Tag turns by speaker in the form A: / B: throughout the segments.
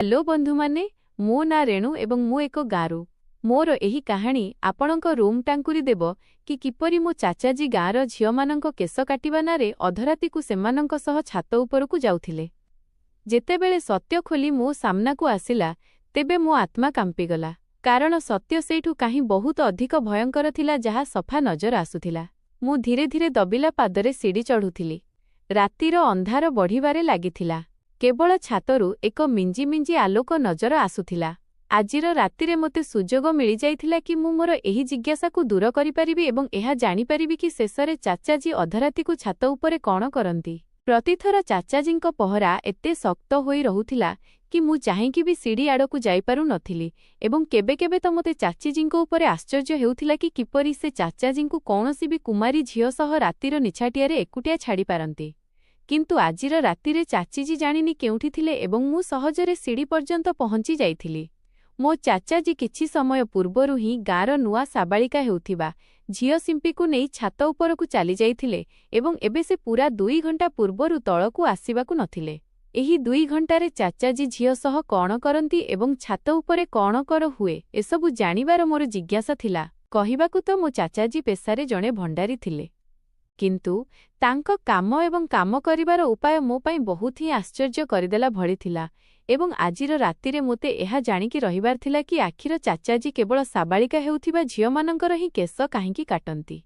A: Hello बंधु माने मो ना रेणु एवं मु एक गारू मोर एही कहानी आपणक रूम टांकुरी देव कि किपरि मो चाचाजी गाँर झियमानंक केस काटिबा नारे अधरातिकु सेमानंक सह छात उपरकु जाउथिले। जेतेबेले सत्य खोली मो सामनाकु आसिला तेबे मो आत्मा कांपिगला, कारण सत्य सेठु काहीं बहुत अधिक भयंकर थिला जहा सफा नजर आसुथिला। मु धीरे धीरे दबिला पादरे सीढ़ी चढ़ुथिली। रातिर अंधार बढ़िबारे लागिथिला। केवल छातरु एक मिंजी मिंजी आलोक नजर आसुथिला। आजिर रातिरे मोते सुजोग मिली जाइथिला कि मु मोर एही जिज्ञासाकु दूर करि परिबि एवं एहा जानि परिबि कि शेषरे चाचाजी अधरातिकु छात उपरे कौन करंती। प्रतिथर चाचाजींक पहरा एते शक्त होई रहुथिला कि मु चाहिंकि भी सीढ़ी आड़कु जाई पारु नथिली एवं केबे केबे तो मोते चाचीजींक उपरे आश्चर्य हेउथिला कि किपरि से चाचाजींकु कौनसी भी कुमारी झियो सह रातिर निछाटियारे एकुटिया छाड़ी पारंती। किंतु आजिर रातिरे चाचीजी जानिनी केउठी थिले एवं मु सहजरे सीढ़ी पर्यंत पहुंची जाइथिली। मो चाचाजी किछि समय पूर्वरु ही गाँर नुआ साबालिका हेउथिबा झियो सिंपीकु नेई छात उपरकु चाली जाइथिले एवं एबे से पूरा 2 घंटा पूर्वरु तळकु आसिबाकु नथिले। एही 2 घंटारे चाचाजी झियो सह कौन करंती एवं छात उपरे कौन कर हुए एसबु जानिबार मोर जिज्ञासा थिला। कहिबाकु तो मो चाचाजी पेशारे जणे भंडारी थिले, किंतु तांको काम एवं काम करिबार उपाय मो पई बहुत ही आश्चर्य करिदेला भଳି थिला। एवं आजिर रातिरे मोते एहा जानिकी रहिबार थिला कि आखिर चाचाजी केवल साबालिका हेउथिबा झियमानंकर ही केस काहींकी काटंती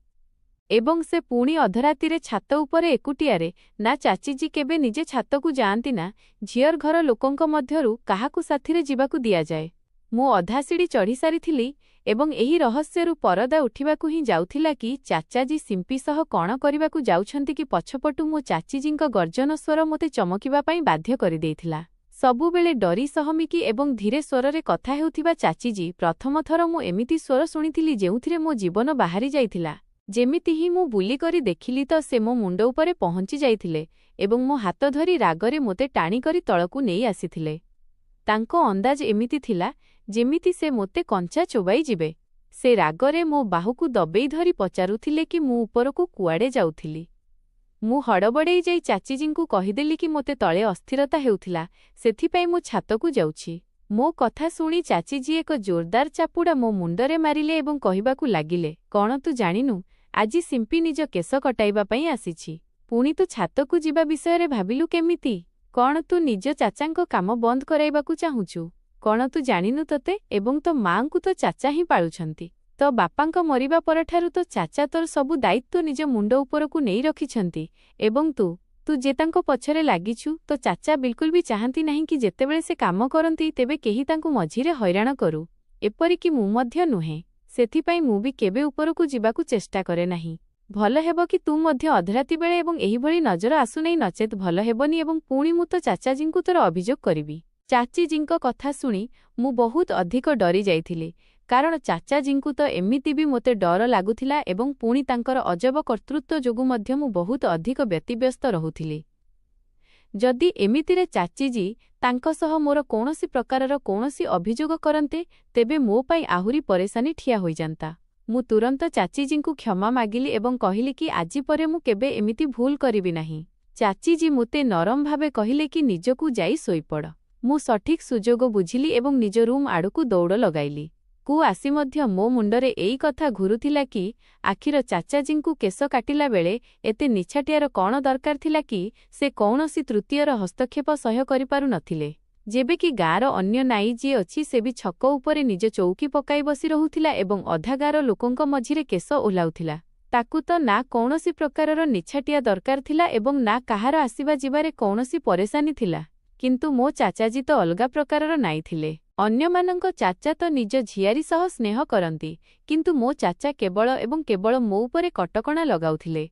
A: एवं से पुणी अधरातिरे छात उपरे एकुटियारे ना चाचीजी केबे निजे छातकु जाआंती ना झियर घर लोकंक मध्यरु काहाकु साथिरे जिबाकु दिया जाए। मु अधा सीढ़ी चढ़ी सारिथिली एवं एही रहस्यरु परदा उठिबाकु ही जाउथिला कि चाचाजी सिंपी सह कौन करिबाकु जाउछंती कि पछपटु मो चाचीजींक गर्जन स्वर मोते चमकिबा पई बाध्य करि देइथिला। सबुबेले डरी सहमिकी एवं धीरे स्वररे कथा हेउथिबा चाचीजी प्रथम थर मु एमिति स्वर शुणिथिली जेउथिरे मो जीवन बाहारी जाइथिला। जेमिति ही मु बुली करी देखिली तो से मो मुंड उपरे पहुंची जाइथिले एवं मो हाथ धरी रागरे मोते टाणी करी तळकु नेई आसिथिले। तांको अंदाज एमिति थिला जेमिति से मोते कंचा चोबाई जिबे। से रागरे मो बाहुकु दबेई धरी पचारुथिले कि मु उपरकु कुआडे जाउथिली। मु हड़बड़ेई जाई चाचीजींकु कहिदेली कि मोते तळे अस्थिरता हेउथिला, सेथिपाई मु छातकु जाउछि। मो कथा सुनी चाचीजी एक जोरदार चापुडा मो मुंडरे मारिले एवं कहिबाकु लागिले, कौन तु जानिनु आजि सिंपी निज केस कटाइबा पई आसिछि, पुणी तु छातकु जिबा विषयरे भाबिलु केमिति? कौन तु निज चाचांको काम बंद कराइबाकु चाहुछु? कौन तु जानिनु तते एवं तो मांकु तो चाचा ही पाळुछंती। तो बापांक मरिबा परठारु तो चाचा तोर सबु दायित्व निज मुंड उपरकु नेई रखिछंती एवं तू जे तांको पछरे लागिछु तो चाचा बिल्कुल भी चाहंती नहीं कि जेतेबेले से काम करंती तेबे केही तांकु मझिरे हैरान करू। एपरि कि मु मध्य नुहे, सेथिपाई मु भी केबे उपरकु जिबाकु चेष्टा करे नाही। भल हेबो कि तू मध्य अधराती बेले एवं एही भଳି नजर आसु नै, नचेत भल हेबनी एवं पुणी मु तो चाचाजींकु तोर अभियोग करिबी। चाचीजींक कथा सुनी मु बहुत अधिक डरी जाइथिली, कारण चाचाजींकु तो एमिति भी मोते डर लागुथिला एवं पुणी तांकर अजब कर्तृत्व जोगु मध्य मु बहुत अधिक व्यतिव्यस्त रहुथिली। जदि एमितिरे चाचीजी तांक सह मोर कौनसी प्रकारर कौनसी अभियोग करन्ते तेबे मो पई आहुरी परेशानी ठिया होई जांता। मु तुरंत चाचीजींकु क्षमा मागिली एवं कहिली कि आजि परे मु केबे एमिति भूल करिबि नाही। चाचीजी मोते नरम भावे कहिले कि निजकु जाई सोईपड़। मु सठिक सुजोग बुझिली एवं निज रूम आड़कु दौड़ लगाइली। कु आसी मध्य मो मुंडरे एई कथा घुरुथिला कि आखिर चाचाजींकु केस काटिला बेले एते निछाटियार कौन दरकार थिला कि से कौनसी तृतीयर हस्तक्षेप सह्य करि पारु नथिले। जेबे कि गाँर अन्य नाई जी अछि से भी छक उपरे निज चौकी पकाई बसी रहुथिला एवं अधा गाँर लोकंक मझिरे केस ओलाउथिला। ताकु तो ना कौनसी प्रकारर निछाटिया दरकार थिला एवं ना काहार आसीबा जिबारे कौनसी परेशानी थिला। किंतु मो चाचाजी तो अलगा प्रकारर नाई थिले। अन्यमानंक चाचा तो निज झियारी सह स्नेह करंती, किंतु मो चाचा केवल एवं केवल मो उपरे कटकणा लगाउथिले।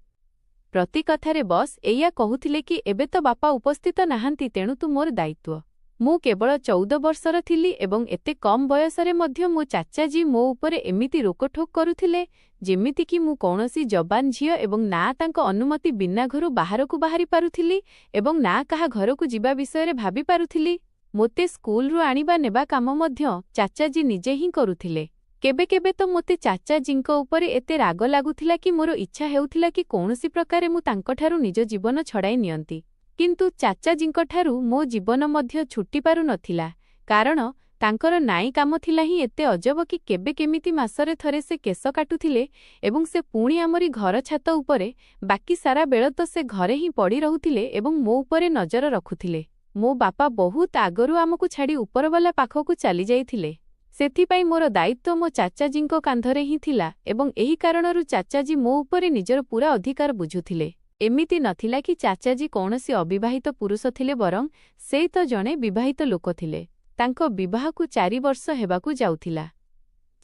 A: प्रति कथारे बस एया कहुथिले कि एबे तो बापा उपस्थित नाहांती, तेणु तु मोर दायित्व। मु केवल 14 वर्षर थिली एवं एते कम बयसरे मध्य मो चाचाजी मो उपरे एमिति रोकठोक करुथिले जेमिति कि मु कौनसी जबान झियो एवं ना तांको अनुमति बिना घरु बाहरकु बाहारी पारुथिली एवं ना काहा घरकु जिबा विषयरे भाबी पारुथिली। मोते स्कूलरु आनिबा नेबा काम मध्य चाचाजी निजे ही करुथिले। केबे केबे तो मोते चाचाजींक उपरे एते राग लागुथिला कि मोर इच्छा हेउथिला कि कौनसी प्रकारे मु तांकठारु निज जीवन छड़ाई नियंती, किंतु चाचाजींक ठारु मो जीवन मध्य छुटी पारु नथिला। କାରଣ ତାଙ୍କର ନାଇଁ କାମ ଥିଲା ହିଁ ଏତେ ଅଜବ କି କେବେ କେମିତି ମାସରେ ଥରେ ସେ କେଶ କାଟୁଥିଲେ ଏବଂ ସେ ପୁଣି ଆମରି ଘର ଛାତ ଉପରେ, ବାକି ସାରା ବେଳ ତ ସେ ଘରେ ହିଁ ପଡ଼ି ରହୁଥିଲେ ଏବଂ ମୋ ଉପରେ ନଜର ରଖୁଥିଲେ। ମୋ ବାପା ବହୁତ ଆଗରୁ ଆମକୁ ଛାଡ଼ି ଉପରବାଲା ପାଖକୁ ଚାଲିଯାଇଥିଲେ। ସେଥିପାଇଁ ମୋର ଦାୟିତ୍ୱ ମୋ ଚାଚାଜୀଙ୍କ କାନ୍ଧରେ ହିଁ ଥିଲା ଏବଂ ଏହି କାରଣରୁ ଚାଚାଜୀ ମୋ ଉପରେ ନିଜର ପୂରା ଅଧିକାର ବୁଝୁଥିଲେ। ଏମିତି ନଥିଲା କି ଚାଚାଜୀ କୌଣସି ଅବିବାହିତ ପୁରୁଷ ଥିଲେ, ବରଂ ସେ ତ ଜଣେ ବିବାହିତ ଲୋକ ଥିଲେ। ତାଙ୍କ ବିବାହକୁ 4 ବର୍ଷ ହେବାକୁ ଯାଉଥିଲା।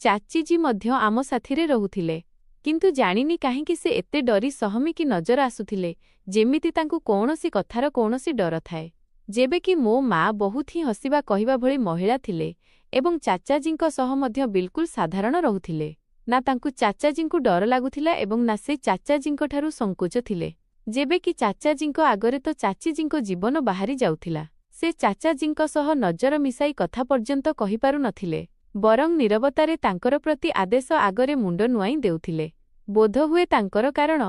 A: ଚାଚିଜୀ ମଧ୍ୟ ଆମ ସାଥିରେ ରହୁଥିଲେ, କିନ୍ତୁ ଜାଣିନି କାହିଁକି ସେ ଏତେ ଡରି ସହମିକି ନଜର ଆସୁଥିଲେ, ଯେମିତି ତାଙ୍କୁ କୌଣସି କଥାର କୌଣସି ଡର ଥାଏ। ଯେବେକି ମୋ ମା ବହୁତ ହିଁ ହସିବା କହିବା ଭଳି ମହିଳା ଥିଲେ ଏବଂ ଚାଚାଜୀଙ୍କ ସହ ମଧ୍ୟ ବିଲକୁଲ ସାଧାରଣ ରହୁଥିଲେ। ନା ତାଙ୍କୁ ଚାଚାଜୀଙ୍କୁ ଡର ଲାଗୁଥିଲା ଏବଂ ନା ସେ ଚାଚାଜୀଙ୍କଠାରୁ ସଂକୋଚ ଥିଲେ। ଯେବେକି ଚାଚାଜୀଙ୍କ ଆଗରେ ତ ଚାଚିଜୀଙ୍କ ଜୀବନ ବାହାରି ଯାଉଥିଲା। ସେ ଚାଚାଜୀଙ୍କ ସହ ନଜର ମିଶାଇ କଥା ପର୍ଯ୍ୟନ୍ତ କହିପାରୁ ନଥିଲେ, ବରଂ ନୀରବତାରେ ତାଙ୍କର ପ୍ରତି ଆଦେଶ ଆଗରେ ମୁଣ୍ଡ ନୁଆଇଁ ଦେଉଥିଲେ। ବୋଧହୁଏ ତାଙ୍କର କାରଣ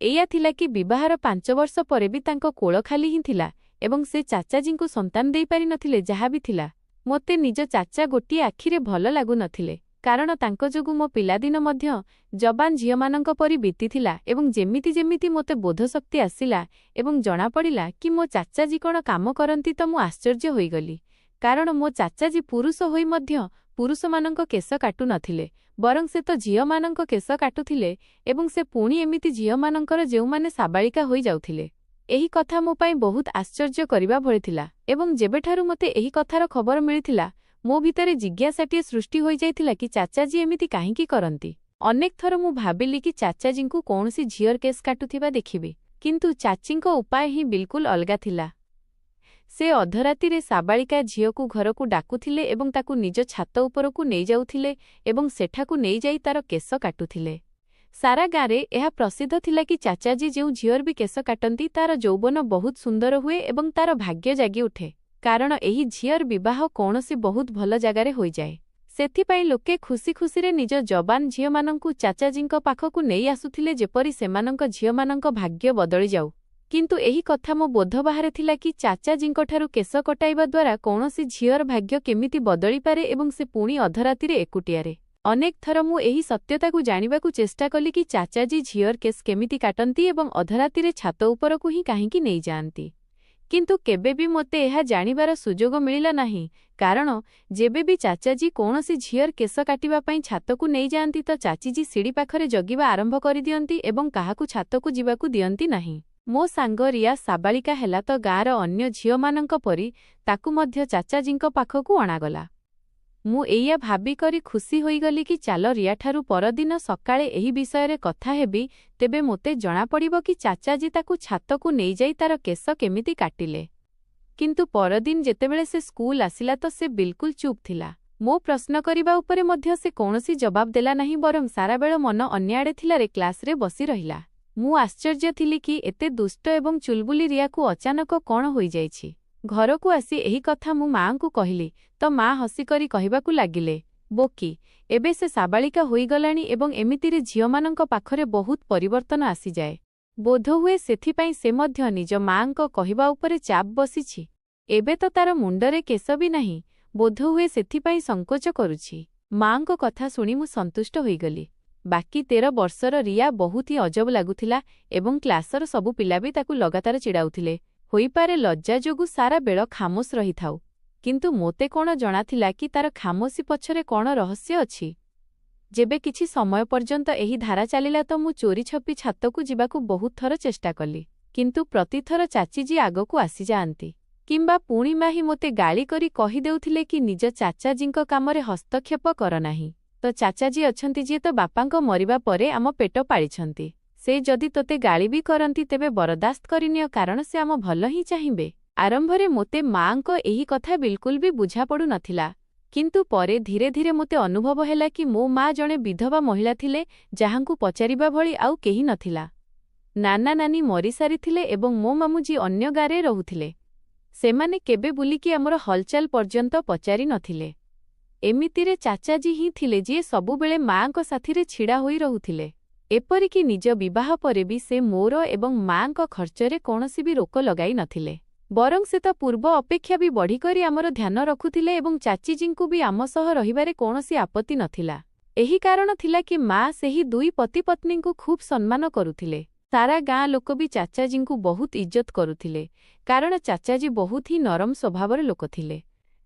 A: ଏଇଆ ଥିଲା କି ବିବାହର 5 ବର୍ଷ ପରେ ବି ତାଙ୍କ କୋଳ ଖାଲି ହିଁ ଥିଲା ଏବଂ ସେ ଚାଚାଜୀଙ୍କୁ ସନ୍ତାନ ଦେଇପାରିନଥିଲେ। ଯାହା ବି ଥିଲା, ମୋତେ ନିଜ ଚାଚା ଗୋଟିଏ ଆଖିରେ ଭଲ ଲାଗୁନଥିଲେ, କାରଣ ତାଙ୍କ ଯୋଗୁଁ ମୋ ପିଲାଦିନ ମଧ୍ୟ ଯବାନ ଝିଅମାନଙ୍କ ପରି ବିତିଥିଲା ଏବଂ ଯେମିତି ଯେମିତି ମୋତେ ବୋଧଶକ୍ତି ଆସିଲା ଏବଂ ଜଣାପଡ଼ିଲା କି ମୋ ଚାଚାଜୀ କ'ଣ କାମ କରନ୍ତି ତ ମୁଁ ଆଶ୍ଚର୍ଯ୍ୟ ହୋଇଗଲି, କାରଣ ମୋ ଚାଚାଜୀ ପୁରୁଷ ହୋଇ ମଧ୍ୟ ପୁରୁଷମାନଙ୍କ କେଶ କାଟୁ ନଥିଲେ, ବରଂ ସେ ତ ଝିଅମାନଙ୍କ କେଶ କାଟୁଥିଲେ ଏବଂ ସେ ପୁଣି ଏମିତି ଝିଅମାନଙ୍କର ଯେଉଁମାନେ ସାବାଳିକା ହୋଇଯାଉଥିଲେ। ଏହି କଥା ମୋ ପାଇଁ ବହୁତ ଆଶ୍ଚର୍ଯ୍ୟ କରିବା ଭଳି ଥିଲା ଏବଂ ଯେବେଠାରୁ ମୋତେ ଏହି କଥାର ଖବର ମିଳିଥିଲା, ମୋ ଭିତରେ ଜିଜ୍ଞାସାଟିଏ ସୃଷ୍ଟି ହୋଇଯାଇଥିଲା କି ଚାଚାଜୀ ଏମିତି କାହିଁକି କରନ୍ତି। ଅନେକ ଥର ମୁଁ ଭାବିଲି କି ଚାଚାଜୀଙ୍କୁ କୌଣସି ଝିଅର କେଶ କାଟୁଥିବା ଦେଖିବି, କିନ୍ତୁ ଚାଚୀଙ୍କ ଉପାୟ ହିଁ ବିଲକୁଲ ଅଲଗା ଥିଲା। ସେ ଅଧରାତିରେ ସାବାଳିକା ଝିଅକୁ ଘରକୁ ଡାକୁଥିଲେ ଏବଂ ତାକୁ ନିଜ ଛାତ ଉପରକୁ ନେଇଯାଉଥିଲେ ଏବଂ ସେଠାକୁ ନେଇଯାଇ ତାର କେଶ କାଟୁଥିଲେ। ସାରା ଗାଁରେ ଏହା ପ୍ରସିଦ୍ଧ ଥିଲା କି ଚାଚାଜୀ ଯେଉଁ ଝିଅର ବି କେଶ କାଟନ୍ତି ତାର ଯୌବନ ବହୁତ ସୁନ୍ଦର ହୁଏ ଏବଂ ତାର ଭାଗ୍ୟ ଜାଗି ଉଠେ, କାରଣ ଏହି ଝିଅର ବିବାହ କୌଣସି ବହୁତ ଭଲ ଜାଗାରେ ହୋଇଯାଏ। ସେଥିପାଇଁ ଲୋକେ ଖୁସି ଖୁସିରେ ନିଜ ଯବାନ ଝିଅମାନଙ୍କୁ ଚାଚାଜୀଙ୍କ ପାଖକୁ ନେଇ ଆସୁଥିଲେ, ଯେପରି ସେମାନଙ୍କ ଝିଅମାନଙ୍କ ଭାଗ୍ୟ ବଦଳି ଯାଉ। କିନ୍ତୁ ଏହି କଥା ମୋ ବୋଧ ବାହାରେ ଥିଲା କି ଚାଚାଜୀଙ୍କଠାରୁ କେଶ କଟାଇବା ଦ୍ୱାରା କୌଣସି ଝିଅର ଭାଗ୍ୟ କେମିତି ବଦଳିପାରେ ଏବଂ ସେ ପୁଣି ଅଧରାତିରେ ଏକୁଟିଆରେ। ଅନେକ ଥର ମୁଁ ଏହି ସତ୍ୟତାକୁ ଜାଣିବାକୁ ଚେଷ୍ଟା କଲି କି ଚାଚାଜୀ ଝିଅର କେଶ କେମିତି କାଟନ୍ତି ଏବଂ ଅଧରାତିରେ ଛାତ ଉପରକୁ ହିଁ କାହିଁକି ନେଇଯାଆନ୍ତି, କିନ୍ତୁ କେବେ ବି ମୋତେ ଏହା ଜାଣିବାର ସୁଯୋଗ ମିଳିଲା ନାହିଁ, କାରଣ ଯେବେ ବି ଚାଚାଜୀ କୌଣସି ଝିଅର କେଶ କାଟିବା ପାଇଁ ଛାତକୁ ନେଇଯାଆନ୍ତି ତ ଚାଚିଜୀ ସିଡ଼ି ପାଖରେ ଜଗିବା ଆରମ୍ଭ କରିଦିଅନ୍ତି ଏବଂ କାହାକୁ ଛାତକୁ ଯିବାକୁ ଦିଅନ୍ତି ନାହିଁ। ମୋ ସାଙ୍ଗ ରିୟା ସାବାଳିକା ହେଲା ତ ଗାଁର ଅନ୍ୟ ଝିଅମାନଙ୍କ ପରି ତାକୁ ମଧ୍ୟ ଚାଚାଜୀଙ୍କ ପାଖକୁ ଅଣାଗଲା। ମୁଁ ଏଇଆ ଭାବିକରି ଖୁସି ହୋଇଗଲି କି ଚାଲ ରିୟାଠାରୁ ପରଦିନ ସକାଳେ ଏହି ବିଷୟରେ କଥା ହେବି, ତେବେ ମୋତେ ଜଣାପଡ଼ିବ କି ଚାଚାଜୀ ତାକୁ ଛାତକୁ ନେଇଯାଇ ତାର କେଶ କେମିତି କାଟିଲେ। କିନ୍ତୁ ପରଦିନ ଯେତେବେଳେ ସେ ସ୍କୁଲ ଆସିଲା ତ ସେ ବିଲକୁଲ ଚୁପ୍ ଥିଲା। ମୋ ପ୍ରଶ୍ନ କରିବା ଉପରେ ମଧ୍ୟ ସେ କୌଣସି ଜବାବ ଦେଲା ନାହିଁ, ବରଂ ସାରାବେଳ ମନ ଅନ୍ୟଆଡ଼େ ଥିଲାରେ କ୍ଲାସରେ ବସି ରହିଲା। ମୁଁ ଆଶ୍ଚର୍ଯ୍ୟ ଥିଲି କି ଏତେ ଦୁଷ୍ଟ ଏବଂ ଚୁଲବୁଲି ରିୟାକୁ ଅଚାନକ କ'ଣ ହୋଇଯାଇଛି। ଘରକୁ ଆସି ଏହି କଥା ମୁଁ ମାଆଙ୍କୁ କହିଲି ତ ମା ହସିକରି କହିବାକୁ ଲାଗିଲେ, ବୋକି, ଏବେ ସେ ସାବାଳିକା ହୋଇଗଲାଣି ଏବଂ ଏମିତିରେ ଝିଅମାନଙ୍କ ପାଖରେ ବହୁତ ପରିବର୍ତ୍ତନ ଆସିଯାଏ। ବୋଧହୁଏ ସେଥିପାଇଁ ସେ ମଧ୍ୟ ନିଜ ମାଆଙ୍କ କହିବା ଉପରେ ଚାପ୍ ବସିଛି। ଏବେ ତ ତାର ମୁଣ୍ଡରେ କେଶ ବି ନାହିଁ, ବୋଧହୁଏ ସେଥିପାଇଁ ସଂକୋଚ କରୁଛି। ମାଆଙ୍କ କଥା ଶୁଣି ମୁଁ ସନ୍ତୁଷ୍ଟ ହୋଇଗଲି। ବାକି 13 ବର୍ଷର ରିୟା ବହୁତ ହିଁ ଅଜବ ଲାଗୁଥିଲା ଏବଂ କ୍ଲାସର ସବୁ ପିଲା ବି ତାକୁ ଲଗାତାର ଚିଡ଼ାଉଥିଲେ। ହୋଇପାରେ ଲଜ୍ଜା ଯୋଗୁଁ ସାରା ବେଳ ଖାମୋଶ ରହିଥାଉ, କିନ୍ତୁ ମୋତେ କ'ଣ ଜଣାଥିଲା କି ତାର ଖାମୋଶୀ ପଛରେ କ'ଣ ରହସ୍ୟ ଅଛି। ଯେବେ କିଛି ସମୟ ପର୍ଯ୍ୟନ୍ତ ଏହି ଧାରା ଚାଲିଲା ତ ମୁଁ ଚୋରି ଛପି ଛାତକୁ ଯିବାକୁ ବହୁତ ଥର ଚେଷ୍ଟା କଲି, କିନ୍ତୁ ପ୍ରତିଥର ଚାଚିଜୀ ଆଗକୁ ଆସିଯାଆନ୍ତି କିମ୍ବା ପୁଣି ମାହି ମୋତେ ଗାଳି କରି କହିଦେଉଥିଲେ କି ନିଜ ଚାଚାଜୀଙ୍କ କାମରେ ହସ୍ତକ୍ଷେପ କର ନାହିଁ। ତ ଚାଚାଜୀ ଅଛନ୍ତି ଯିଏ ତ ବାପାଙ୍କ ମରିବା ପରେ ଆମ ପେଟ ପାଳିଛନ୍ତି। ସେ ଯଦି ତୋତେ ଗାଳି ବି କରନ୍ତି ତେବେ ବରଦାସ୍ତ କରିନିଅ, କାରଣ ସେ ଆମ ଭଲ ହିଁ ଚାହିଁବେ। ଆରମ୍ଭରେ ମୋତେ ମାଆଙ୍କ ଏହି କଥା ବିଲକୁଲ ବି ବୁଝାପଡ଼ୁ ନଥିଲା, କିନ୍ତୁ ପରେ ଧୀରେ ଧୀରେ ମୋତେ ଅନୁଭବ ହେଲା କି ମୋ ମା ଜଣେ ବିଧବା ମହିଳା ଥିଲେ ଯାହାଙ୍କୁ ପଚାରିବା ଭଳି ଆଉ କେହି ନଥିଲା। ନାନା ନାନୀ ମରିସାରିଥିଲେ ଏବଂ ମୋ ମାମୁଁଜୀ ଅନ୍ୟ ଗାଁରେ ରହୁଥିଲେ। ସେମାନେ କେବେ ବୁଲିକି ଆମର ହଲଚାଲ ପର୍ଯ୍ୟନ୍ତ ପଚାରି ନଥିଲେ। ଏମିତିରେ ଚାଚାଜୀ ହିଁ ଥିଲେ ଯିଏ ସବୁବେଳେ ମାଆଙ୍କ ସାଥିରେ ଛିଡ଼ା ହୋଇ ରହୁଥିଲେ। ଏପରିକି ନିଜ ବିବାହ ପରେ ବି ସେ ମୋର ଏବଂ ମାଆଙ୍କ ଖର୍ଚ୍ଚରେ କୌଣସି ବି ରୋକ ଲଗାଇ ନଥିଲେ। ବରଂ ସେ ତ ପୂର୍ବ ଅପେକ୍ଷା ବି ବଢ଼ିକରି ଆମର ଧ୍ୟାନ ରଖୁଥିଲେ ଏବଂ ଚାଚିଜୀଙ୍କୁ ବି ଆମ ସହ ରହିବାରେ କୌଣସି ଆପତ୍ତି ନଥିଲା। ଏହି କାରଣ ଥିଲା କି ମା ସେହି ଦୁଇ ପତି ପତ୍ନୀଙ୍କୁ ଖୁବ୍ ସମ୍ମାନ କରୁଥିଲେ। ସାରା ଗାଁ ଲୋକ ବି ଚାଚାଜୀଙ୍କୁ ବହୁତ ଇଜ୍ଜତ କରୁଥିଲେ, କାରଣ ଚାଚାଜୀ ବହୁତ ହିଁ ନରମ ସ୍ୱଭାବର ଲୋକ ଥିଲେ।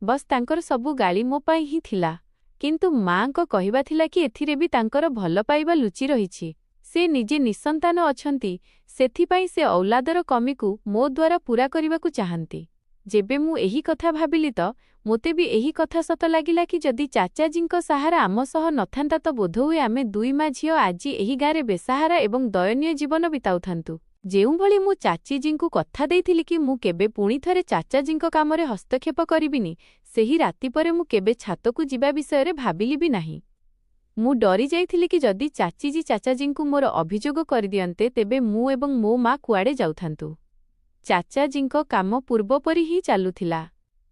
A: ବସ୍ ତାଙ୍କର ସବୁ ଗାଳି ମୋ ପାଇଁ ହିଁ ଥିଲା। କିନ୍ତୁ ମାଆଙ୍କ କହିବା ଥିଲା କି ଏଥିରେ ବି ତାଙ୍କର ଭଲ ପାଇବା ଲୁଚି ରହିଛି। ସେ ନିଜେ ନିଃସନ୍ତାନ ଅଛନ୍ତି, ସେଥିପାଇଁ ସେ ଔଲାଦର କମିକୁ ମୋ ଦ୍ୱାରା ପୂରା କରିବାକୁ ଚାହାନ୍ତି। ଯେବେ ମୁଁ ଏହି କଥା ଭାବିଲି ତ ମୋତେ ବି ଏହି କଥା ସତ ଲାଗିଲା କି ଯଦି ଚାଚାଜୀଙ୍କ ସାହାରା ଆମ ସହ ନଥାନ୍ତା ତ ବୋଧହୁଏ ଆମେ ଦୁଇ ମା ଝିଅ ଆଜି ଏହି ଗାଁରେ ବେସାହାରା ଏବଂ ଦୟନୀୟ ଜୀବନ ବିତାଉଥାନ୍ତୁ। ଯେଉଁଭଳି ମୁଁ ଚାଚିଜୀଙ୍କୁ କଥା ଦେଇଥିଲି କି ମୁଁ କେବେ ପୁଣି ଥରେ ଚାଚାଜୀଙ୍କ କାମରେ ହସ୍ତକ୍ଷେପ କରିବିନି, ସେହି ରାତି ପରେ ମୁଁ କେବେ ଛାତକୁ ଯିବା ବିଷୟରେ ଭାବିଲି ବି ନାହିଁ। ମୁଁ ଡରି ଯାଇଥିଲି କି ଯଦି ଚାଚିଜୀ ଚାଚାଜୀଙ୍କୁ ମୋର ଅଭିଯୋଗ କରିଦିଅନ୍ତେ ତେବେ ମୁଁ ଏବଂ ମୋ ମା କୁଆଡ଼େ ଯାଉଥାନ୍ତୁ। ଚାଚାଜୀଙ୍କ କାମ ପୂର୍ବପରି ହିଁ ଚାଲୁଥିଲା।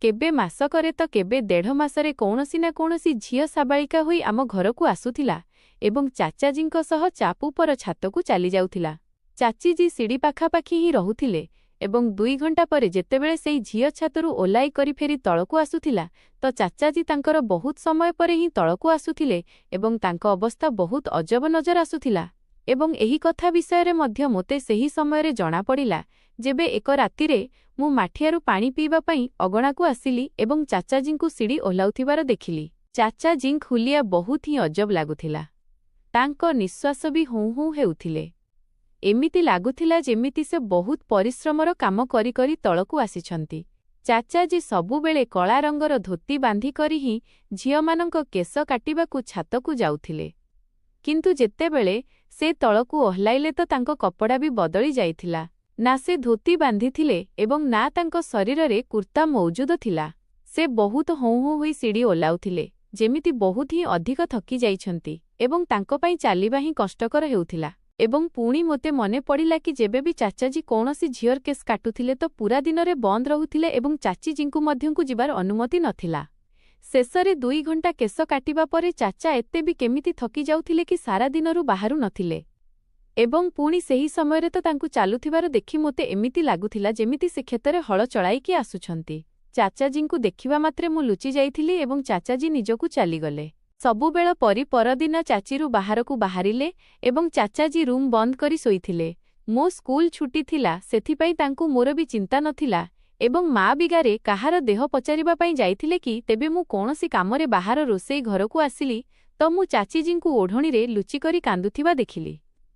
A: କେବେ ମାସକରେ ତ କେବେ ଦେଢ଼ ମାସରେ କୌଣସି ନା କୌଣସି ଝିଅ ସାବାଳିକା ହୋଇ ଆମ ଘରକୁ ଆସୁଥିଲା ଏବଂ ଚାଚାଜୀଙ୍କ ସହ ଚାପୁପର ଛାତକୁ ଚାଲିଯାଉଥିଲା। ଚାଚିଜୀ ସିଡ଼ି ପାଖାପାଖି ହିଁ ରହୁଥିଲେ ଏବଂ 2 ଘଣ୍ଟା ପରେ ଯେତେବେଳେ ସେହି ଝିଅ ଛାତରୁ ଓହ୍ଲାଇ କରି ଫେରି ତଳକୁ ଆସୁଥିଲା ତ ଚାଚାଜୀ ତାଙ୍କର ବହୁତ ସମୟ ପରେ ହିଁ ତଳକୁ ଆସୁଥିଲେ ଏବଂ ତାଙ୍କ ଅବସ୍ଥା ବହୁତ ଅଜବ ନଜର ଆସୁଥିଲା। ଏବଂ ଏହି କଥା ବିଷୟରେ ମଧ୍ୟ ମୋତେ ସେହି ସମୟରେ ଜଣାପଡ଼ିଲା ଯେବେ ଏକ ରାତିରେ ମୁଁ ମାଠିଆରୁ ପାଣି ପିଇବା ପାଇଁ ଅଗଣାକୁ ଆସିଲି ଏବଂ ଚାଚାଜୀଙ୍କୁ ସିଡ଼ି ଓହ୍ଲାଉଥିବାର ଦେଖିଲି। ଚାଚାଜୀଙ୍କ ହୁଲିଆ ବହୁତ ହିଁ ଅଜବ ଲାଗୁଥିଲା। ତାଙ୍କ ନିଶ୍ୱାସ ବି ହୁଁ ହୁଁ ହେଉଥିଲେ। ଏମିତି ଲାଗୁଥିଲା ଯେମିତି ସେ ବହୁତ ପରିଶ୍ରମର କାମ କରି କରି ତଳକୁ ଆସିଛନ୍ତି। ଚାଚାଜୀ ସବୁବେଳେ କଳା ରଙ୍ଗର ଧୋତି ବାନ୍ଧି କରି ହିଁ ଝିଅମାନଙ୍କ କେଶ କାଟିବାକୁ ଛାତକୁ ଯାଉଥିଲେ। କିନ୍ତୁ ଯେତେବେଳେ ସେ ତଳକୁ ଓହ୍ଲାଇଲେ ତ ତାଙ୍କ କପଡ଼ା ବି ବଦଳି ଯାଇଥିଲା। ନା ସେ ଧୋତି ବାନ୍ଧିଥିଲେ ଏବଂ ନା ତାଙ୍କ ଶରୀରରେ କୁର୍ତ୍ତା ମୌଜୁଦ ଥିଲା। ସେ ବହୁତ ହୁଁ ହୁଁ ହୋଇ ସିଡ଼ି ଓହ୍ଲାଉଥିଲେ, ଯେମିତି ବହୁତ ହିଁ ଅଧିକ ଥକି ଯାଇଛନ୍ତି ଏବଂ ତାଙ୍କ ପାଇଁ ଚାଲିବା ହିଁ କଷ୍ଟକର ହେଉଥିଲା। ଏବଂ ପୁଣି ମୋତେ ମନେ ପଡ଼ିଲା କି ଯେବେ ବି ଚାଚାଜୀ କୌଣସି ଝିଅର କେସ୍ କାଟୁଥିଲେ ତ ପୂରା ଦିନରେ ବନ୍ଦ ରହୁଥିଲେ ଏବଂ ଚାଚିଜୀଙ୍କୁ ମଧ୍ୟକୁ ଯିବାର ଅନୁମତି ନଥିଲା। ଶେଷରେ 2 ଘଣ୍ଟା କେଶ କାଟିବା ପରେ ଚାଚା ଏତେ ବି କେମିତି ଥକି ଯାଉଥିଲେ କି ସାରା ଦିନରୁ ବାହାରୁ ନଥିଲେ। ଏବଂ ପୁଣି ସେହି ସମୟରେ ତ ତାଙ୍କୁ ଚାଲୁଥିବାର ଦେଖି ମୋତେ ଏମିତି ଲାଗୁଥିଲା ଯେମିତି ସେ କ୍ଷେତରେ ହଳ ଚଳାଇକି ଆସୁଛନ୍ତି। ଚାଚାଜୀଙ୍କୁ ଦେଖିବା ମାତ୍ରେ ମୁଁ ଲୁଚି ଯାଇଥିଲି ଏବଂ ଚାଚାଜୀ ନିଜକୁ ଚାଲିଗଲେ। ସବୁବେଳ ପରି ପରଦିନ ଚାଚିରୁ ବାହାରକୁ ବାହାରିଲେ ଏବଂ ଚାଚାଜୀ ରୁମ୍ ବନ୍ଦ କରି ଶୋଇଥିଲେ। ମୋ ସ୍କୁଲ ଛୁଟି ଥିଲା, ସେଥିପାଇଁ ତାଙ୍କୁ ମୋର ବି ଚିନ୍ତା ନଥିଲା ଏବଂ ମା ବିଗାରେ କାହାର ଦେହ ପଚାରିବା ପାଇଁ ଯାଇଥିଲେ କି ତେବେ ମୁଁ କୌଣସି କାମରେ ବାହାର ରୋଷେଇ ଘରକୁ ଆସିଲି ତ ମୁଁ ଚାଚିଜୀଙ୍କୁ ଓଢ଼ଣୀରେ ଲୁଚିକରି କାନ୍ଦୁଥିବା ଦେଖିଲି।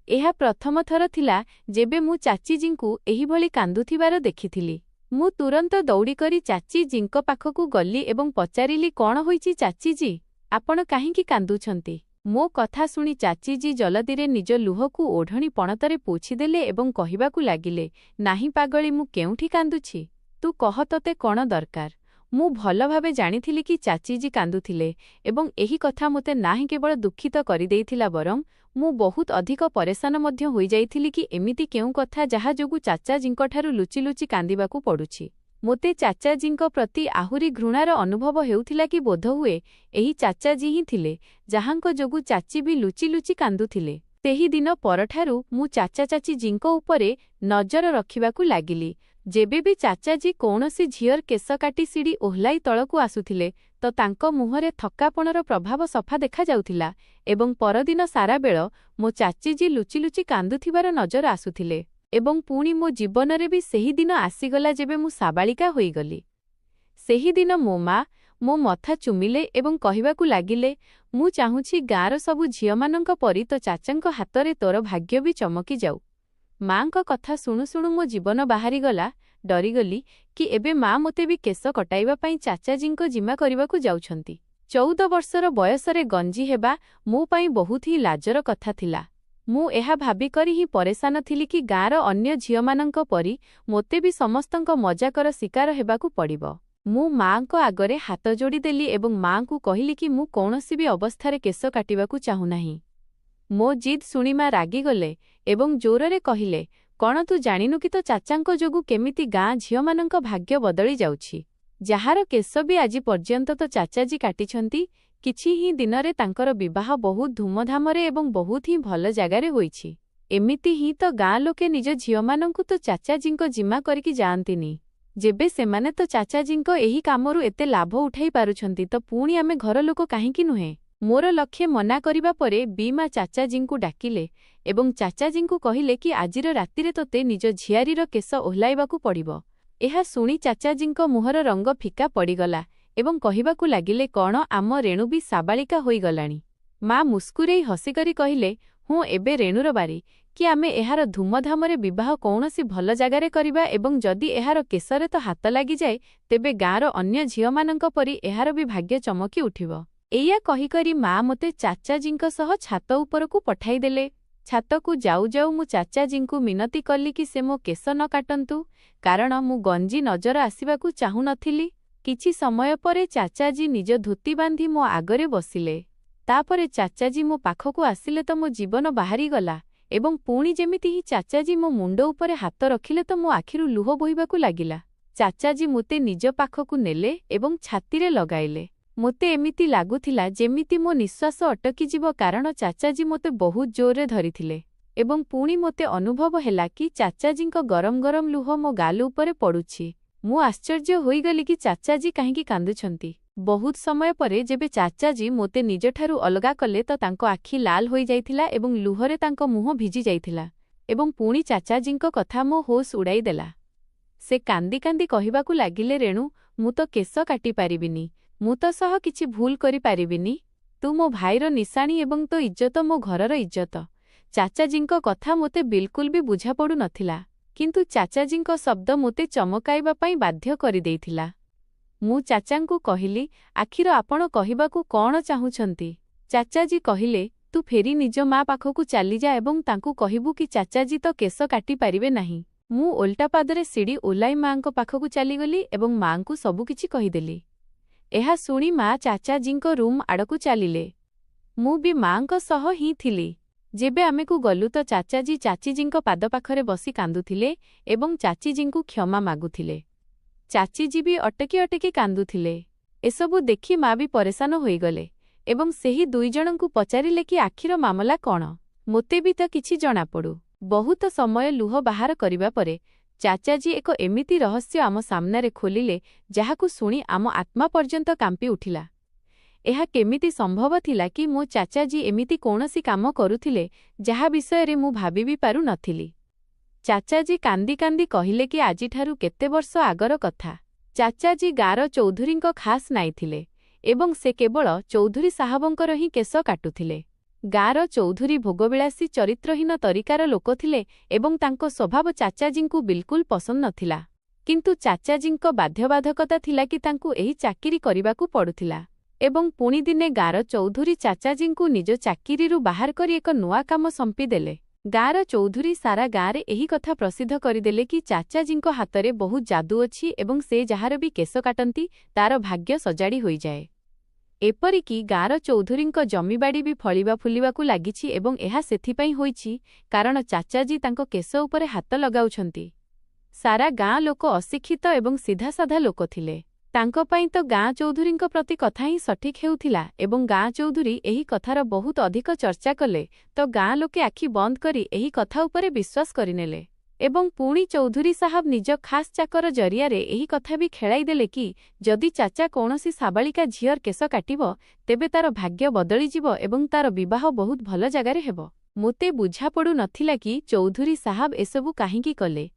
A: ଏହା ପ୍ରଥମ ଥର ଥିଲା ଯେବେ ମୁଁ ଚାଚିଜୀଙ୍କୁ ଏହିଭଳି କାନ୍ଦୁଥିବାର ଦେଖିଥିଲି। ମୁଁ ତୁରନ୍ତ ଦୌଡ଼ିକରି ଚାଚିଜୀଙ୍କ ପାଖକୁ ଗଲି ଏବଂ ପଚାରିଲି, କ'ଣ ହୋଇଛି ଚାଚିଜୀ? ଆପଣ କାହିଁକି କାନ୍ଦୁଛନ୍ତି? ମୋ କଥା ଶୁଣି ଚାଚିଜୀ ଜଲଦିରେ ନିଜ ଲୁହକୁ ଓଢ଼ଣୀ ପଣତରେ ପୋଛିଦେଲେ ଏବଂ କହିବାକୁ ଲାଗିଲେ, ନାହିଁ ପାଗଳୀ, ମୁଁ କେଉଁଠି କାନ୍ଦୁଛି? ତୁ କହ, ତତେ କ'ଣ ଦରକାର? ମୁଁ ଭଲ ଭାବେ ଜାଣିଥିଲି କି ଚାଚିଜୀ କାନ୍ଦୁଥିଲେ ଏବଂ ଏହି କଥା ମୋତେ ନାହିଁ କେବଳ ଦୁଃଖିତ କରିଦେଇଥିଲା ବରଂ ମୁଁ ବହୁତ ଅଧିକ ପରେଶାନ ମଧ୍ୟ ହୋଇଯାଇଥିଲି କି ଏମିତି କେଉଁ କଥା ଯାହା ଯୋଗୁଁ ଚାଚାଜୀଙ୍କଠାରୁ ଲୁଚି ଲୁଚି କାନ୍ଦିବାକୁ ପଡ଼ୁଛି। ମୋତେ ଚାଚାଜୀଙ୍କ ପ୍ରତି ଆହୁରି ଘୃଣାର ଅନୁଭବ ହେଉଥିଲା କି ବୋଧହୁଏ ଏହି ଚାଚାଜୀ ହିଁ ଥିଲେ ଯାହାଙ୍କ ଯୋଗୁଁ ଚାଚି ବି ଲୁଚି ଲୁଚି କାନ୍ଦୁଥିଲେ। ସେହି ଦିନ ପରଠାରୁ ମୁଁ ଚାଚାଜୀଙ୍କ ଉପରେ ନଜର ରଖିବାକୁ ଲାଗିଲି। ଯେବେ ବି ଚାଚାଜୀ କୌଣସି ଝିଅର କେଶ କାଟି ସିଡ଼ି ଓହ୍ଲାଇ ତଳକୁ ଆସୁଥିଲେ ତ ତାଙ୍କ ମୁହଁରେ ଥକାପଣର ପ୍ରଭାବ ସଫା ଦେଖାଯାଉଥିଲା ଏବଂ ପରଦିନ ସାରା ବେଳ ମୋ ଚାଚିଜୀ ଲୁଚି ଲୁଚି କାନ୍ଦୁଥିବାର ନଜର ଆସୁଥିଲେ। ଏବଂ ପୁଣି ମୋ ଜୀବନରେ ବି ସେହି ଦିନ ଆସିଗଲା ଯେବେ ମୁଁ ସାବାଳିକା ହୋଇଗଲି। ସେହିଦିନ ମୋ ମା ମୋ ମଥା ଚୁମିଲେ ଏବଂ କହିବାକୁ ଲାଗିଲେ, ମୁଁ ଚାହୁଁଛି ଗାଁର ସବୁ ଝିଅମାନଙ୍କ ପରି ତ ଚାଚାଙ୍କ ହାତରେ ତୋର ଭାଗ୍ୟ ବି ଚମକି ଯାଉ। ମାଙ୍କ କଥା ଶୁଣୁ ଶୁଣୁ ମୋ ଜୀବନ ବାହାରିଗଲା। ଡରିଗଲି କି ଏବେ ମା ମୋତେ ବି କେଶ କଟାଇବା ପାଇଁ ଚାଚାଜୀଙ୍କ ଜିମା କରିବାକୁ ଯାଉଛନ୍ତି। 14 ବର୍ଷର ବୟସରେ ଗଞ୍ଜି ହେବା ମୋ ପାଇଁ ବହୁତ ହିଁ ଲାଜର କଥା ଥିଲା। ମୁଁ ଏହା ଭାବିକରି ହିଁ ପରେଶାନ ଥିଲି କି ଗାଁର ଅନ୍ୟ ଝିଅମାନଙ୍କ ପରି ମୋତେ ବି ସମସ୍ତଙ୍କ ମଜାକର ଶିକାର ହେବାକୁ ପଡ଼ିବ। ମୁଁ ମାଙ୍କ ଆଗରେ ହାତ ଯୋଡ଼ିଦେଲି ଏବଂ ମାଙ୍କୁ କହିଲି କି ମୁଁ କୌଣସି ବି ଅବସ୍ଥାରେ କେଶ କାଟିବାକୁ ଚାହୁଁନାହିଁ। ମୋ ଜିଦ୍ ଶୁଣି ମା ରାଗିଗଲେ ଏବଂ ଜୋରରେ କହିଲେ, କ'ଣ ତୁ ଜାଣିନୁ କି ତୋ ଚାଚାଙ୍କ ଯୋଗୁଁ କେମିତି ଗାଁ ଝିଅମାନଙ୍କ ଭାଗ୍ୟ ବଦଳି ଯାଉଛି? ଯାହାର କେଶ ବି ଆଜି ପର୍ଯ୍ୟନ୍ତ ତ ଚାଚାଜୀ କାଟିଛନ୍ତି, କିଛି ହିଁ ଦିନରେ ତାଙ୍କର ବିବାହ ବହୁତ ଧୁମଧାମରେ ଏବଂ ବହୁତ ହିଁ ଭଲ ଜାଗାରେ ହୋଇଛି। ଏମିତି ହିଁ ତ ଗାଁ ଲୋକେ ନିଜ ଝିଅମାନଙ୍କୁ ତ ଚାଚାଜୀଙ୍କ ଜିମା କରିକି ଯାଆନ୍ତିନି। जेबे सेमाने तो चाचाजींको एही कामरू एते लाभ उठाई पारुछंती तो पुणी आमे घर लोक काहींकी नुहे। मोर लक्ष्य मना करिबा परे बीमा चाचाजींकु डाकिले एवं चाचाजींकु कहिले कि आजिर रातिरे तोते निज झियारीर केस ओह्लाइबाकु पड़िबो। एहा सुनी चाचाजींको मुहर रंग फिका पड़िगला एवं कहिबाकु लागिले कौन आम रेणु भी साबालिका होई गलानी। माँ मुस्कुरेई हसिकरी कहिले हूँ एबे रेणुर बारी कि आमे एहार धूमधामरे विवाह कौनसी भल जगारे करिबा एवं जदि एहार केसरे तो हाथ लागि जाए तेबे गाँर अन्य झियमानंक परि एहार भी भाग्य चमकी उठिबो। एया कहिकरी माँ मते चाचाजींक सह छात उपरकू पठाई देले। छातकू जाऊ जाऊ मु चाचाजींकू मिनती कली कि से मो केस न काटंतु कारण मु गंजी नजर आसिबाकू चाहू नथिली। किछि समय परे चाचाजी निज धोती बांधी मो आगरे बसिले। तापरे चाचाजी मो पाखकू आसिले तो मो जीवन बाहरी गला एवं पुणी जेमिति ही चाचाजी मो मुंड उपरे हाथ रखिले तो मो आखिरु लुह बोहिबाकू लागिला। चाचाजी मोते निज पाखकू नेले एवं छातीरे लगाइले। मोते एमिति लागुथिला जेमिति मो निश्वास अटकी जीव कारण चाचाजी मोते बहुत जोरे धरिथिले एवं पुणी मोते अनुभव हैला कि चाचाजींक गरम गरम लुह मो गाल उपरे पड़ुछि। मु आश्चर्य होईगली कि चाचाजी काहींकी कांदुछंती। बहुत समय परे जेबे चाचाजी मोते निजठारु अलगा कले तो तांको आखि लाल होई जाइथिला एवं लुहरे तांको मुह भिजी जाइथिला एवं पुणी चाचाजींक कथा मो होश उड़ाई देला। से कांदी कांदी कहिबाकू लागिले रेणु मु तो केस काटी पारिबिनी, मु तो सह किछि भूल करि पारिबिनी। तू मो भाईर निशाणी एवं तो इज्जत मो घरर इज्जत। चाचाजींक कथा मोते बिल्कुल भी बुझा पड़ु नथिला किंतु चाचाजींक शब्द मोते चमकाइबा पई बाध्य करि देइथिला। मु चाचांकू कहिली आखिर आपण कहिबाकू कौन चाहुछंती। चाचाजी कहिले तू फेरी निज माँ पाखकू चली जा एवं तांकू कहिबू कि चाचाजी तो केस काटी पारिबे नाही। मु ओल्टा पादरे सीढ़ी ओलाई माँको पाखकू चलीगली एवं माँकू सबुकिछि कहिदेली। एहा सुनी माँ चाचाजींको रूम आड़कू चलिले। मु भी माँको सह ही थिली। जेबे आमेकू गलु तो चाचाजी चाचीजींको पाद पाखरे बसी कांदुथिले एवं चाचीजींकू क्षमा मागुथिले। चाचीजी भी अटकी अटकी कांदुथिले। एसबु देखि माँ भी परेशान होईगले एवं सेही दुई जनंकू पचारिले कि आखिर मामला कौन। मोते भी तो किछि जଣା पड़ू। बहुत समय लुह बाहर करिबा परे चाचाजी एक एमिति रहस्य आम सामनारे खोलिले जाहाकू सुनी आम आत्मा पर्यंत कांपी उठिला। एहा केमिति संभव थिला कि मो चाचाजी एमिति कौनसी काम करुथिले जाहा विषୟରେ मु भाबी भी पारु नथिली। चाचाजी कांदी कांदी कहिले कि आजिठारु केते वर्ष आगर कथा। चाचाजी गाँर चौधुरींक खास नाइथिले एवं से केवल चौधुरी साहबंकर ही केस काटुथिले। गाँर चौधुरी भोगविलासी चरित्रहीन तरीकार लोक थिले एवं तांको स्वभाव चाचाजींकू बिल्कुल पसंद नथिला। किंतु चाचाजींक बाध्यबाधकता थिला कि तांकू एही चाकिरी करिबाकू पड़ुथिला एवं पुणी दिने गाँर चौधुरी चाचाजींकू निज चाकिरीरू बाहर करी एक नुआ काम संपी देले। गाँर चौधुरी सारा गाँरे एही कथा प्रसिद्ध करिदेले कि चाचाजींक हातरे बहुत जादू अछि एवं से जହାର भी केस काटंती तार भाग्य सजाड़ी होई जाए। एपरिकी गाँर चौधुरींक जमीबाड़ी भी फलिबा फुलिबाकू लागिछि एवं एहा सेथिपाई होइछि कारण चाचाजी तांको केस उपरे हाथ लगाउछंती। सारा गाँ लोक अशिक्षित एवं सीधासाधा लोक थिले। तांको पाई तो गाँ चौधुरींक प्रति कथा ही सठिक हेउथिला एवं गाँ चौधुरी एही कथार बहुत अधिक चर्चा कले तो गाँ लोके आखि बंद करी एही कथा उपरे विश्वास करिनेले एवं पुणी चौधुरी साहब निज खास चाकर जरियारे एही कथा भी खेलाई देले कि जदि चाचा कौनसी साबालिका झियर केस काटिबो तेबे तार भाग्य बदली जिवो एवं तार विवाह बहुत भल जगारे हेबो। मोते बुझा पड़ु नथिला कि चौधुरी साहब एसबु काहींकी कले।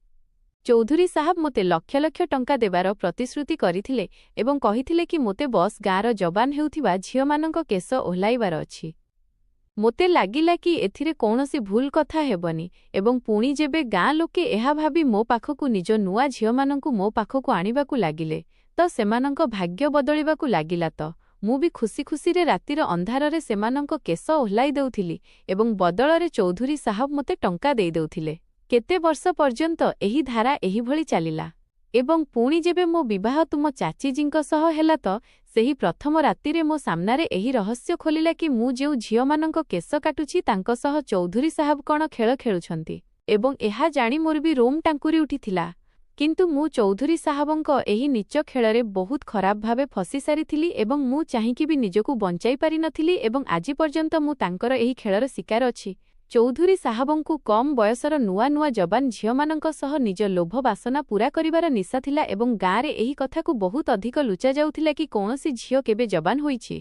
A: चौधुरी साहब मोते लक्ष लक्ष टंका देवार प्रतिश्रुति करिथिले एवं कहिथिले कि मोते बस गाँर जबान हेउथिबा झियमानंक केस ओह्लाइबार अछि। मोते लागिला कि एथिरे कौनसी भूल कथा हेबनी एवं पुणी जेबे गाँ लोके एहा भाबी मो पाखकू निज नुआ झियमानंकू मो पाखकू आनिबाकू लागिले तो सेमानंक भाग्य बदलिबाकू लागिला तो मु भी खुशी खुशी रातिर अंधारे सेमानंक केस ओह्लाई देउथिली एवं बदलरे चौधुरी साहब मोते टंका देई देउथिले। केते वर्ष पर्यंत एही धारा एही भली चलिला एवं पुणी जेबे मो विवाह तुम चाचीजींक सह हेला तो सेही प्रथम रातिरे मो सामनारे एही रहस्य खोलिला कि मु जेउ झियमानंक केस काटुछि तांक सह चौधुरी साहब कौन खेल खेलुछंती एवं एहा जानी मोर भी रोम टांकुरी उठिथिला। किंतु मु चौधुरी साहबंक एही नीच खेलरे बहुत खराब भावे फसी सारिथिली एवं मु चाहिकी भी निजकू बंचाई पारि नथिली एवं आजि पर्यंत मु तांकर एही खेलर शिकार अछि ଚୌଧୁରୀ ସାହାବଙ୍କୁ କମ୍ ବୟସର ନୂଆ ନୂଆ ଯବାନ ଝିଅମାନଙ୍କ ସହ ନିଜ ଲୋଭ ବାସନା ପୂରା କରିବାର ନିଶା ଥିଲା ଏବଂ ଗାଁରେ ଏହି କଥାକୁ ବହୁତ ଅଧିକ ଲୁଚାଯାଉଥିଲା କି କୌଣସି ଝିଅ କେବେ ଯବାନ ହୋଇଛି।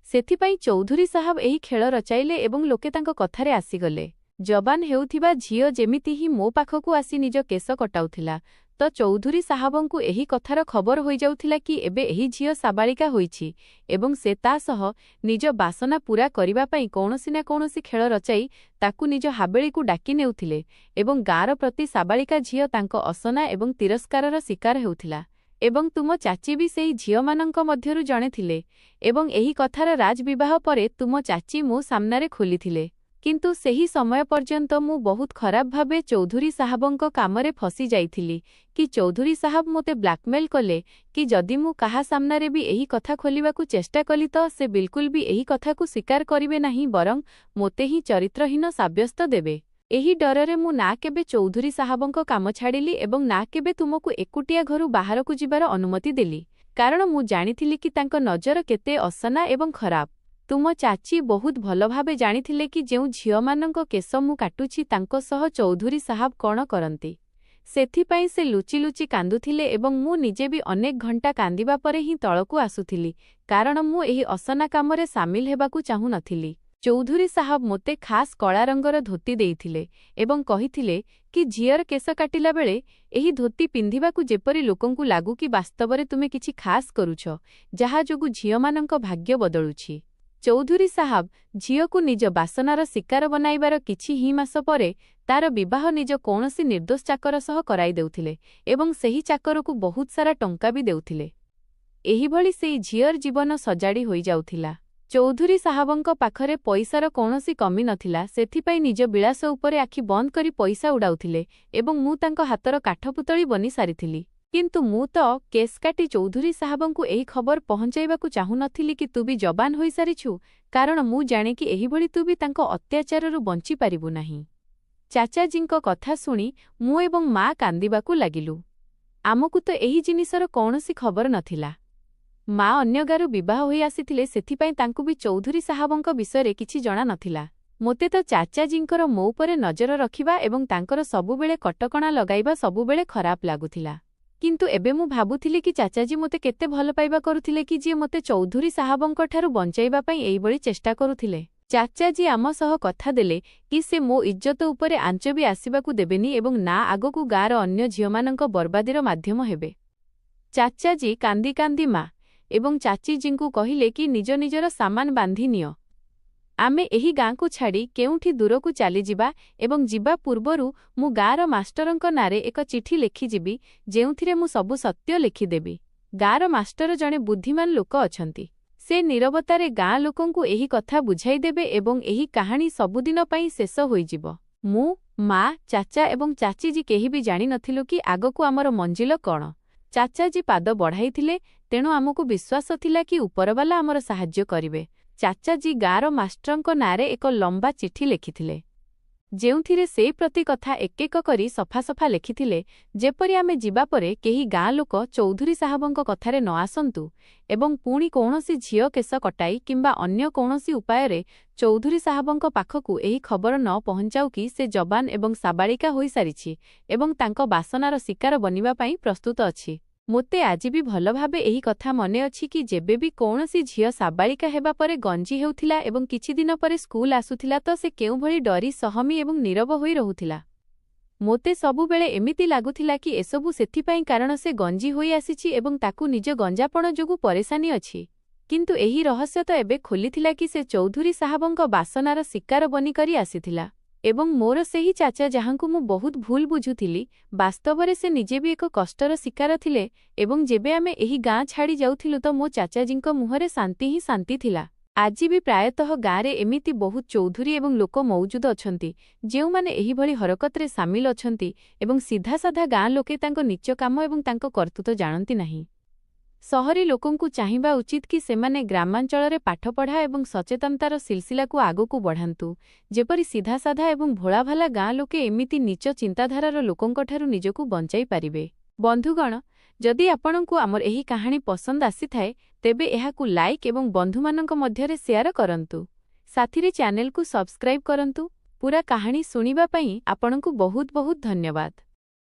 A: ସେଥିପାଇଁ ଚୌଧୁରୀ ସାହାବ ଏହି ଖେଳ ରଚାଇଲେ ଏବଂ ଲୋକେ ତାଙ୍କ କଥାରେ ଆସିଗଲେ। ଯବାନ ହେଉଥିବା ଝିଅ ଯେମିତି ହିଁ ମୋ ପାଖକୁ ଆସି ନିଜ କେଶ କଟାଉଥିଲା ତ ଚୌଧୁରୀ ସାହାବଙ୍କୁ ଏହି କଥାର ଖବର ହୋଇଯାଉଥିଲା କି ଏବେ ଏହି ଝିଅ ସାବାଳିକା ହୋଇଛି ଏବଂ ସେ ତା ସହ ନିଜ ବାସନା ପୂରା କରିବା ପାଇଁ କୌଣସି ନା କୌଣସି ଖେଳ ରଚାଇ ତାକୁ ନିଜ ହାବେଳିକୁ ଡାକି ନେଉଥିଲେ ଏବଂ ଗାଁର ପ୍ରତି ସାବାଳିକା ଝିଅ ତାଙ୍କ ଅସନା ଏବଂ ତିରସ୍କାରର ଶିକାର ହେଉଥିଲା। ଏବଂ ତୁମ ଚାଚୀ ବି ସେହି ଝିଅମାନଙ୍କ ମଧ୍ୟରୁ ଜଣେ ଥିଲେ ଏବଂ ଏହି କଥାର ରାଜବିବାହ ପରେ ତୁମ ଚାଚୀ ମୋ ସାମ୍ନାରେ ଖୋଲିଥିଲେ। କିନ୍ତୁ ସେହି ସମୟ ପର୍ଯ୍ୟନ୍ତ ମୁଁ ବହୁତ ଖରାପ ଭାବେ ଚୌଧୁରୀ ସାହାବଙ୍କ କାମରେ ଫସି ଯାଇଥିଲି କି ଚୌଧୁରୀ ସାହାବ ମୋତେ ବ୍ଲାକମେଲ୍ କଲେ କି ଯଦି ମୁଁ କାହା ସାମ୍ନାରେ ବି ଏହି କଥା ଖୋଲିବାକୁ ଚେଷ୍ଟା କଲି ତ ସେ ବିଲକୁଲ ବି ଏହି କଥାକୁ ସ୍ୱୀକାର କରିବେ ନାହିଁ ବରଂ ମୋତେ ହିଁ ଚରିତ୍ରହୀନ ସାବ୍ୟସ୍ତ ଦେବେ। ଏହି ଡରରେ ମୁଁ ନା କେବେ ଚୌଧୁରୀ ସାହାବଙ୍କ କାମ ଛାଡ଼ିଲି ଏବଂ ନା କେବେ ତୁମକୁ ଏକୁଟିଆ ଘରୁ ବାହାରକୁ ଯିବାର ଅନୁମତି ଦେଲି କାରଣ ମୁଁ ଜାଣିଥିଲି କି ତାଙ୍କ ନଜର କେତେ ଅସନା ଏବଂ ଖରାପ। ତୁମ ଚାଚୀ ବହୁତ ଭଲ ଭାବେ ଜାଣିଥିଲେ କି ଯେଉଁ ଝିଅମାନଙ୍କ କେଶ ମୁଁ କାଟୁଛି ତାଙ୍କ ସହ ଚୌଧୁରୀ ସାହାବ କ'ଣ କରନ୍ତି। ସେଥିପାଇଁ ସେ ଲୁଚି ଲୁଚି କାନ୍ଦୁଥିଲେ ଏବଂ ମୁଁ ନିଜେ ବି ଅନେକ ଘଣ୍ଟା କାନ୍ଦିବା ପରେ ହିଁ ତଳକୁ ଆସୁଥିଲି କାରଣ ମୁଁ ଏହି ଅସନା କାମରେ ସାମିଲ ହେବାକୁ ଚାହୁଁନଥିଲି। ଚୌଧୁରୀ ସାହାବ ମୋତେ ଖାସ୍ କଳା ରଙ୍ଗର ଧୋତି ଦେଇଥିଲେ ଏବଂ କହିଥିଲେ କି ଝିଅର କେଶ କାଟିଲା ବେଳେ ଏହି ଧୋତି ପିନ୍ଧିବାକୁ ଯେପରି ଲୋକଙ୍କୁ ଲାଗୁ କି ବାସ୍ତବରେ ତୁମେ କିଛି ଖାସ୍ କରୁଛ ଯାହା ଯୋଗୁଁ ଝିଅମାନଙ୍କ ଭାଗ୍ୟ ବଦଳୁଛି। ଚୌଧୁରୀ ସାହାବ ଝିଅକୁ ନିଜ ବାସନାର ଶିକାର ବନାଇବାର କିଛି ହିଁ ମାସ ପରେ ତାର ବିବାହ ନିଜ କୌଣସି ନିର୍ଦ୍ଦୋଷ ଚାକର ସହ କରାଇ ଦେଉଥିଲେ ଏବଂ ସେହି ଚାକରକୁ ବହୁତ ସାରା ଟଙ୍କା ବି ଦେଉଥିଲେ। ଏହିଭଳି ସେହି ଝିଅର ଜୀବନ ସଜାଡ଼ି ହୋଇଯାଉଥିଲା। ଚୌଧୁରୀ ସାହାବଙ୍କ ପାଖରେ ପଇସାର କୌଣସି କମି ନଥିଲା ସେଥିପାଇଁ ନିଜ ବିଳାସ ଉପରେ ଆଖି ବନ୍ଦ କରି ପଇସା ଉଡ଼ାଉଥିଲେ ଏବଂ ମୁଁ ତାଙ୍କ ହାତର କାଠପୁତଳି ବନି ସାରିଥିଲି। କିନ୍ତୁ ମୁଁ ତ କେସ୍ କାଟି ଚୌଧୁରୀ ସାହାବଙ୍କୁ ଏହି ଖବର ପହଞ୍ଚାଇବାକୁ ଚାହୁଁନଥିଲି କି ତୁ ବି ଯବାନ ହୋଇସାରିଛୁ କାରଣ ମୁଁ ଜାଣେ କି ଏହିଭଳି ତୁ ବି ତାଙ୍କ ଅତ୍ୟାଚାରରୁ ବଞ୍ଚିପାରିବୁ ନାହିଁ। ଚାଚାଜୀଙ୍କ କଥା ଶୁଣି ମୁଁ ଏବଂ ମା କାନ୍ଦିବାକୁ ଲାଗିଲୁ। ଆମକୁ ତ ଏହି ଜିନିଷର କୌଣସି ଖବର ନଥିଲା। ମା ଅନ୍ୟ ଗାଁରୁ ବିବାହ ହୋଇ ଆସିଥିଲେ ସେଥିପାଇଁ ତାଙ୍କୁ ବି ଚୌଧୁରୀ ସାହାବଙ୍କ ବିଷୟରେ କିଛି ଜଣା ନଥିଲା। ମୋତେ ତ ଚାଚାଜୀଙ୍କର ମୋ ଉପରେ ନଜର ରଖିବା ଏବଂ ତାଙ୍କର ସବୁବେଳେ କଟକଣା ଲଗାଇବା ସବୁବେଳେ ଖରାପ ଲାଗୁଥିଲା। କିନ୍ତୁ ଏବେ ମୁଁ ଭାବୁଥିଲି କି ଚାଚାଜୀ ମୋତେ କେତେ ଭଲ ପାଇବା କରୁଥିଲେ କି ଯିଏ ମୋତେ ଚୌଧୁରୀ ସାହାବଙ୍କଠାରୁ ବଞ୍ଚାଇବା ପାଇଁ ଏଇଭଳି ଚେଷ୍ଟା କରୁଥିଲେ। ଚାଚାଜୀ ଆମ ସହ କଥା ଦେଲେ କି ସେ ମୋ ଇଜ୍ଜତ ଉପରେ ଆଞ୍ଚ ବି ଆସିବାକୁ ଦେବେନି ଏବଂ ନା ଆଗକୁ ଗାଁର ଅନ୍ୟ ଝିଅମାନଙ୍କ ବର୍ବାଦୀର ମାଧ୍ୟମ ହେବେ। ଚାଚାଜୀ କାନ୍ଦି କାନ୍ଦି ମା ଏବଂ ଚାଚୀଜୀଙ୍କୁ କହିଲେ କି ନିଜ ନିଜର ସାମାନ ବାନ୍ଧି ନିଅ। ଆମେ ଏହି ଗାଁକୁ ଛାଡ଼ି କେଉଁଠି ଦୂରକୁ ଚାଲିଯିବା ଏବଂ ଯିବା ପୂର୍ବରୁ ମୁଁ ଗାଁର ମାଷ୍ଟରଙ୍କ ନାଁରେ ଏକ ଚିଠି ଲେଖିଯିବି ଯେଉଁଥିରେ ମୁଁ ସବୁ ସତ୍ୟ ଲେଖିଦେବି। ଗାଁର ମାଷ୍ଟର ଜଣେ ବୁଦ୍ଧିମାନ ଲୋକ ଅଛନ୍ତି। ସେ ନୀରବତାରେ ଗାଁ ଲୋକଙ୍କୁ ଏହି କଥା ବୁଝାଇଦେବେ ଏବଂ ଏହି କାହାଣୀ ସବୁଦିନ ପାଇଁ ଶେଷ ହୋଇଯିବ। ମୁଁ, ମା, ଚାଚା ଏବଂ ଚାଚୀଜୀ କେହି ବି ଜାଣିନଥିଲୁ କି ଆଗକୁ ଆମର ମଞ୍ଜିଲ କ'ଣ। ଚାଚାଜୀ ପାଦ ବଢ଼ାଇଥିଲେ ତେଣୁ ଆମକୁ ବିଶ୍ୱାସ ଥିଲା କି ଉପରବାଲା ଆମର ସାହାଯ୍ୟ କରିବେ। ଚାଚାଜୀ ଗାଁର ମାଷ୍ଟରଙ୍କ ନାଁରେ ଏକ ଲମ୍ବା ଚିଠି ଲେଖିଥିଲେ ଯେଉଁଥିରେ ସେଇ ପ୍ରତି କଥା ଏକ ଏକ କରି ସଫା ଲେଖିଥିଲେ ଯେପରି ଆମେ ଯିବା ପରେ କେହି ଗାଁ ଲୋକ ଚୌଧୁରୀ ସାହାବଙ୍କ କଥାରେ ନ ଆସନ୍ତୁ ଏବଂ ପୁଣି କୌଣସି ଝିଅ କେଶ କଟାଇ କିମ୍ବା ଅନ୍ୟ କୌଣସି ଉପାୟରେ ଚୌଧୁରୀ ସାହାବଙ୍କ ପାଖକୁ ଏହି ଖବର ନ ପହଞ୍ଚାଉ କି ସେ ଯବାନ ଏବଂ ସାବାଳିକା ହୋଇସାରିଛି ଏବଂ ତାଙ୍କ ବାସନାର ଶିକାର ବନିବା ପାଇଁ ପ୍ରସ୍ତୁତ ଅଛି। ମୋତେ ଆଜି ବି ଭଲ ଭାବେ ଏହି କଥା ମନେ ଅଛି କି ଯେବେ ବି କୌଣସି ଝିଅ ସାବାଳିକା ହେବା ପରେ ଗଞ୍ଜି ହେଉଥିଲା ଏବଂ କିଛି ଦିନ ପରେ ସ୍କୁଲ ଆସୁଥିଲା ତ ସେ କେଉଁଭଳି ଡରି ସହମୀ ଏବଂ ନୀରବ ହୋଇ ରହୁଥିଲା। ମୋତେ ସବୁବେଳେ ଏମିତି ଲାଗୁଥିଲା କି ଏସବୁ ସେଥିପାଇଁ କାରଣ ସେ ଗଞ୍ଜି ହୋଇ ଆସିଛି ଏବଂ ତାକୁ ନିଜ ଗଞ୍ଜାପଣ ଯୋଗୁଁ ପରେଶାନୀ ଅଛି। କିନ୍ତୁ ଏହି ରହସ୍ୟ ତ ଏବେ ଖୋଲିଥିଲା କି ସେ ଚୌଧୁରୀ ସାହାବଙ୍କ ବାସନାର ଶିକାର ବନିକରି ଆସିଥିଲା ଏବଂ ମୋର ସେହି ଚାଚା ଯାହାଙ୍କୁ ମୁଁ ବହୁତ ଭୁଲ ବୁଝୁଥିଲି ବାସ୍ତବରେ ସେ ନିଜେ ବି ଏକ କଷ୍ଟର ଶିକାର ଥିଲେ ଏବଂ ଯେବେ ଆମେ ଏହି ଗାଁ ଛାଡ଼ି ଯାଉଥିଲୁ ତ ମୋ ଚାଚାଜୀଙ୍କ ମୁହଁରେ ଶାନ୍ତି ହିଁ ଶାନ୍ତି ଥିଲା। ଆଜି ବି ପ୍ରାୟତଃ ଗାଁରେ ଏମିତି ବହୁତ ଚୌଧୁରୀ ଏବଂ ଲୋକ ମୌଜୁଦ ଅଛନ୍ତି ଯେଉଁମାନେ ଏହିଭଳି ହରକତରେ ସାମିଲ ଅଛନ୍ତି ଏବଂ ସିଧାସାଧା ଗାଁ ଲୋକେ ତାଙ୍କ ନିଜ କାମ ଏବଂ ତାଙ୍କ କର୍ତ୍ତୃତ୍ୱ ଜାଣନ୍ତି ନାହିଁ। ସହରୀ ଲୋକଙ୍କୁ ଚାହିଁବା ଉଚିତ କି ସେମାନେ ଗ୍ରାମାଞ୍ଚଳରେ ପାଠପଢ଼ା ଏବଂ ସଚେତନତାର ସିଲସିଲାକୁ ଆଗକୁ ବଢ଼ାନ୍ତୁ ଯେପରି ସିଧାସାଧା ଏବଂ ଭୋଳାଭାଲା ଗାଁ ଲୋକେ ଏମିତି ନୀଚ ଚିନ୍ତାଧାରାର ଲୋକଙ୍କଠାରୁ ନିଜକୁ ବଞ୍ଚାଇ ପାରିବେ। ବନ୍ଧୁଗଣ, ଯଦି ଆପଣଙ୍କୁ ଆମର ଏହି କାହାଣୀ ପସନ୍ଦ ଆସିଥାଏ ତେବେ ଏହାକୁ ଲାଇକ୍ ଏବଂ ବନ୍ଧୁମାନଙ୍କ ମଧ୍ୟରେ ସେୟାର କରନ୍ତୁ। ସାଥିରେ ଚ୍ୟାନେଲକୁ ସବସ୍କ୍ରାଇବ୍ କରନ୍ତୁ। पूरा कहानी सुनिबा पई आपणकु बहुत बहुत धन्यवाद।